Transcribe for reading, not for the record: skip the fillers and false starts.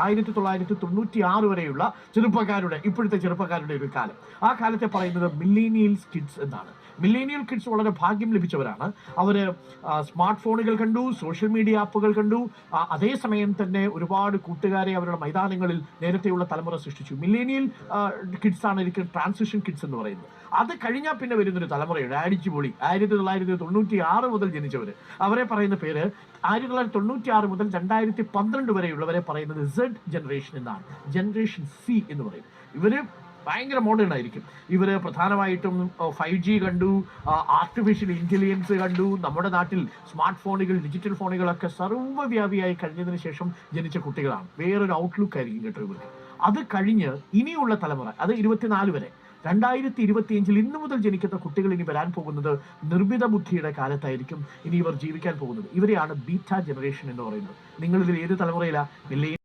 1996 വരെയുള്ള ഇപ്പോഴത്തെ ചെറുപ്പക്കാരുടെ ഒരു കാലം. ആ കാലത്തെ പറയുന്നത് മില്ലേനിയൽസ് കിഡ്സ് എന്നാണ്. മില്ലേനിയൽ കിഡ്സ് വളരെ ഭാഗ്യം ലഭിച്ചവരാണ്. അവർ സ്മാർട്ട് ഫോണുകൾ കണ്ടു, സോഷ്യൽ മീഡിയ ആപ്പുകൾ കണ്ടു, അതേസമയം തന്നെ ഒരുപാട് കൂട്ടുകാരെ അവരുടെ മൈതാനങ്ങളിൽ നേരത്തെയുള്ള തലമുറ സൃഷ്ടിച്ചു. മില്ലേനിയൽ കിഡ്സ് ആണ് എനിക്ക് ട്രാൻസിഷൻ കിഡ്സ് എന്ന് പറയുന്നത്. അത് കഴിഞ്ഞാൽ പിന്നെ വരുന്നൊരു തലമുറയുണ്ട്, അടിച്ചുപൊളി 1996 മുതൽ ജനിച്ചവർ. അവരെ പറയുന്ന പേര് 1996 മുതൽ 2012 വരെയുള്ളവരെ പറയുന്നത് സെഡ് ജനറേഷൻ എന്നാണ്. ജനറേഷൻ സി എന്ന് പറയും. ഇവര് ഭയങ്കര മോഡേൺ ആയിരിക്കും. ഇവർ പ്രധാനമായിട്ടും 5G കണ്ടു, ആർട്ടിഫിഷ്യൽ ഇന്റലിജൻസ് കണ്ടു. നമ്മുടെ നാട്ടിൽ സ്മാർട്ട് ഫോണുകൾ, ഡിജിറ്റൽ ഫോണുകളൊക്കെ സർവ്വവ്യാപിയായി കഴിഞ്ഞതിന് ശേഷം ജനിച്ച കുട്ടികളാണ്. വേറൊരു ഔട്ട്ലുക്ക് ആയിരിക്കും കേട്ടോ ഇവർക്ക്. അത് കഴിഞ്ഞ് ഇനിയുള്ള തലമുറ, അത് 24 വരെ, 2025 ഇന്നു മുതൽ ജനിക്കുന്ന കുട്ടികൾ ഇനി വരാൻ പോകുന്നത് നിർമ്മിത ബുദ്ധിയുടെ കാലത്തായിരിക്കും ഇനി ഇവർ ജീവിക്കാൻ പോകുന്നത്. ഇവരെയാണ് ബീറ്റ ജനറേഷൻ എന്ന് പറയുന്നത്. നിങ്ങളിതിൽ ഏത് തലമുറയിലാണ്?